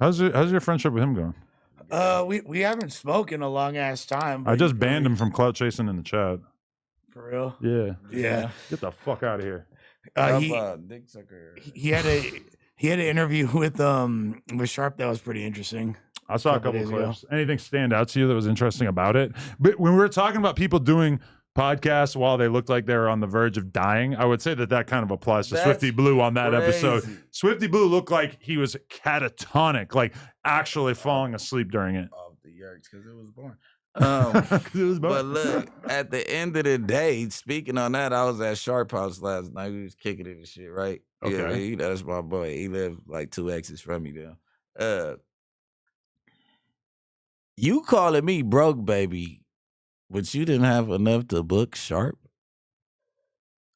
How's your friendship with him going? We haven't spoken a long ass time. I just banned him from clout chasing in the chat. For real? Yeah. Yeah. Get the fuck out of here. Dick sucker. He had an interview with Sharp that was pretty interesting. I saw a couple clips. Anything stand out to you that was interesting about it? But when we were talking about people doing podcasts while they looked like they were on the verge of dying, I would say that kind of applies to Swifty Blue on that episode. Swifty Blue looked like he was catatonic, like actually falling asleep during it. Off the yerks because it was boring. But look, at the end of the day, speaking on that, I was at Sharp House last night. We was kicking it and shit, right? Okay. Yeah, that's my boy. He lived like 2 exits from me now. You calling me broke, baby, but you didn't have enough to book Sharp?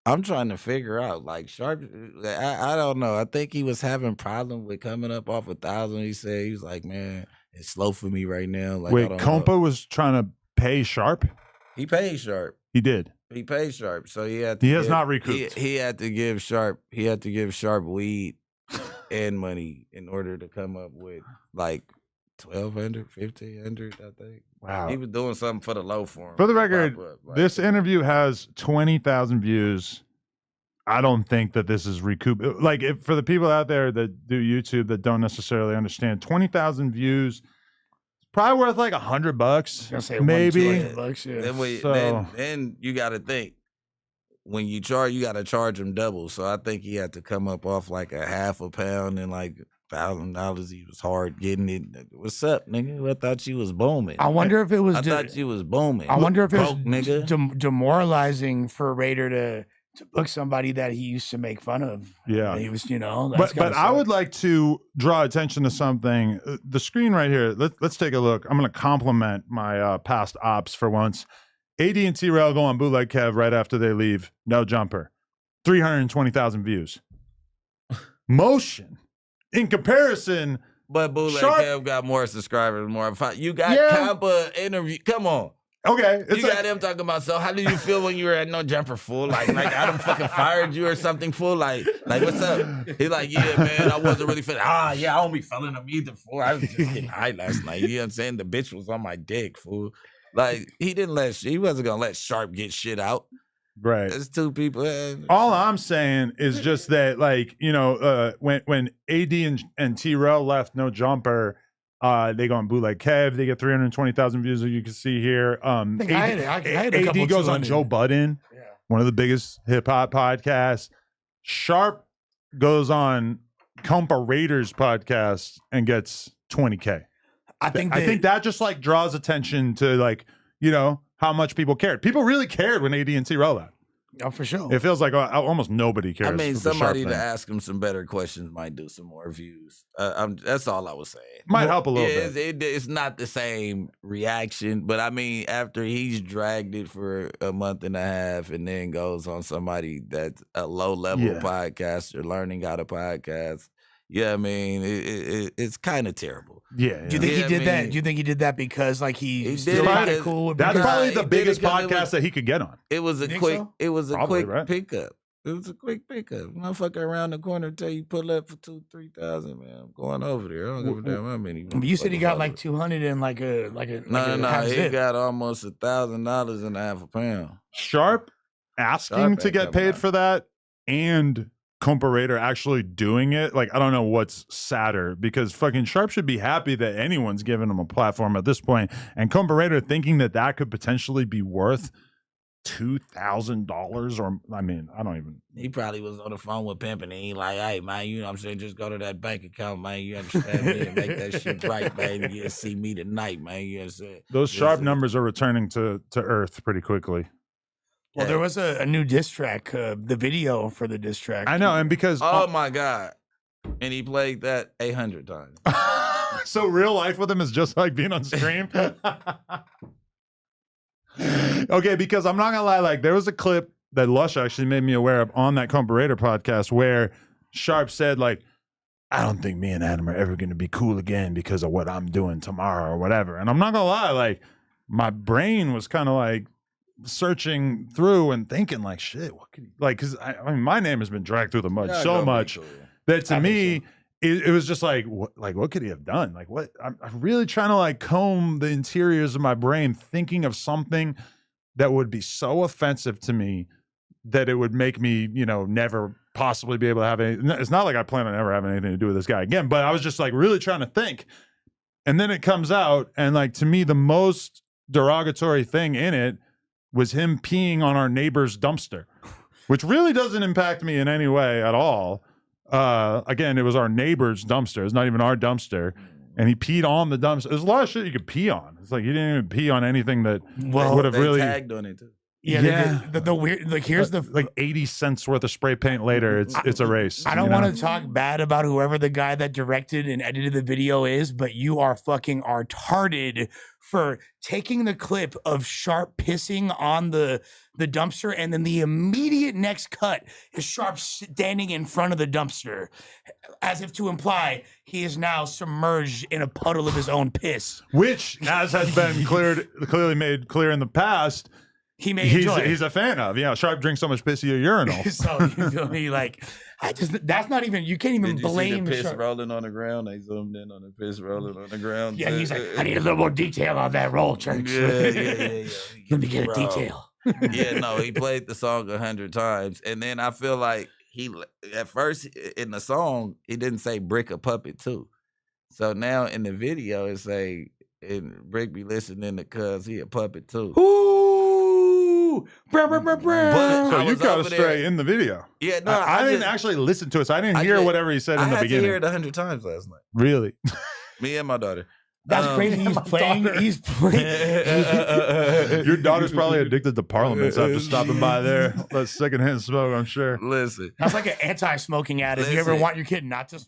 I'm trying to figure out, like, Sharp, I don't know. I think he was having problem with coming up off 1,000. He said, he was like, man, it's slow for me right now. Like, wait, Compa was trying to pay Sharp? He paid Sharp. He did. He paid Sharp, so he had to. He has not recouped. He had to give Sharp. He had to give Sharp weed and money in order to come up with like 1,200, 1,500. I think. Wow. He was doing something for the low for him. For the record, this interview has 20,000 views. I don't think that this is recoup. Like, for the people out there that do YouTube that don't necessarily understand, 20,000 views. Probably worth like $100, maybe. $200, then you got to think when you charge, you got to charge him double. So I think he had to come up off like a half a pound and like $1,000. He was hard getting it. What's up, nigga? I thought you was booming. I wonder if it was. I thought you was booming. I wonder if it was nigga. Demoralizing for Raider to book somebody that he used to make fun of. Yeah, and he was, that's but I would like to draw attention to something. The screen right here. Let's take a look. I'm going to compliment my past ops for once. AD and T-Rail go on Bootleg Kev right after they leave. No jumper. 320,000 views. Motion. In comparison, but Bootleg Kev got more subscribers, more. You got Compa interview. Come on. Okay. You got him talking about, so how did you feel when you were at No Jumper, fool? Like I done fucking fired you or something, fool? Like what's up? He's like, yeah, man, I wasn't really feeling. Yeah, I don't be feeling them either, fool. I was just getting high last night. You know what I'm saying? The bitch was on my dick, fool. Like, he wasn't gonna let Sharp get shit out. Right. There's two people. All I'm saying is just that, like, when AD and T-Rail left No Jumper, they go on Bootleg Kev. They get 320,000 views, as you can see here. AD goes on Joe Budden, one of the biggest hip hop podcasts. Sharp goes on Compa Raiders podcast and gets 20K. I think that just like draws attention to, like, how much people cared. People really cared when AD and T-Rail left. Oh, for sure. It feels like almost nobody cares. I mean, somebody to ask him some better questions might do some more views. That's all I was saying. Might help a little bit. It's not the same reaction, but I mean, after he's dragged it for a month and a half and then goes on somebody that's a low-level podcaster, learning how to podcast, I mean, it's kind of terrible. Yeah. Do you think he did that? Do you think he did that because like he still got it cool? That's probably the biggest podcast that he could get on. It was a quick. It was a quick pickup. It was a quick pickup. Motherfucker around the corner tell you pull up for 2,000-3,000. Man, I'm going over there. I don't give a damn how many. But you said he got like 200 and like a no. He got almost $1,000 and a half a pound. Sharp asking to get paid for that and Compa Raider actually doing it. Like, I don't know what's sadder, because fucking Sharp should be happy that anyone's giving him a platform at this point, and Compa Raider thinking that could potentially be worth $2,000, or I mean, I don't even. He probably was on the phone with Pimp and he like, hey man, you know what I'm saying, just go to that bank account, man. You understand me, and make that shit right, man. You see me tonight, man. You understand? Those Sharp numbers are returning to earth pretty quickly. Well, there was a new diss track, the video for the diss track. I know, and because my god, and he played that 800 times. So real life with him is just like being on stream. Okay, because I'm not gonna lie, like there was a clip that Lush actually made me aware of on that Compa Raider podcast where Sharp said, like, I don't think me and Adam are ever gonna be cool again because of what I'm doing tomorrow or whatever. And I'm not gonna lie, like my brain was kind of like searching through and thinking like, shit, what could he, like, because I mean my name has been dragged through the mud so much that to me it was just like what could he have done? Like what? I'm really trying to like comb the interiors of my brain, thinking of something that would be so offensive to me that it would make me, never possibly be able to have any. It's not like I plan on ever having anything to do with this guy again, but I was just like really trying to think. And then it comes out, and like to me, the most derogatory thing in it was him peeing on our neighbor's dumpster, which really doesn't impact me in any way at all. Again, it was our neighbor's dumpster. It's not even our dumpster. And he peed on the dumpster. There's a lot of shit you could pee on. It's like he didn't even pee on anything that would have they really tagged on it too. Yeah, the weird, like, here's the like 80 cents worth of spray paint later, it's erased. I don't want to talk bad about whoever the guy that directed and edited the video is, but you are fucking retarded for taking the clip of Sharp pissing on the dumpster, and then the immediate next cut is Sharp standing in front of the dumpster, as if to imply he is now submerged in a puddle of his own piss. Which, as has been clearly made clear in the past, he's a fan of. Sharp drinks so much pissy a urinal. So you feel me? Like, that's not even, you can't even Did you blame see the piss Sharp. Rolling on the ground. They zoomed in on the piss rolling on the ground. Yeah, he's like, I need a little more detail on that roll, Church. Yeah. Let me get Bro. a detail. Yeah, no, he played the song 100 times, and then I feel like he at first in the song he didn't say Brick a puppet too, so now in the video it say and Brick be listening to cuz he a puppet too. Ooh, brr, brr, brr, brr. But So I you was got over astray there- in the video. Yeah, no, I didn't just- actually listen to it, so I didn't I hear just- whatever he said I in the had beginning. to hear it 100 times last night. Really? Me and my daughter. That's crazy. He's playing. He's playing. Your daughter's probably addicted to Parliaments after stopping by there. That secondhand smoke, I'm sure. Listen. That's like an anti-smoking addict. You ever Listen. want your kid not to smoke?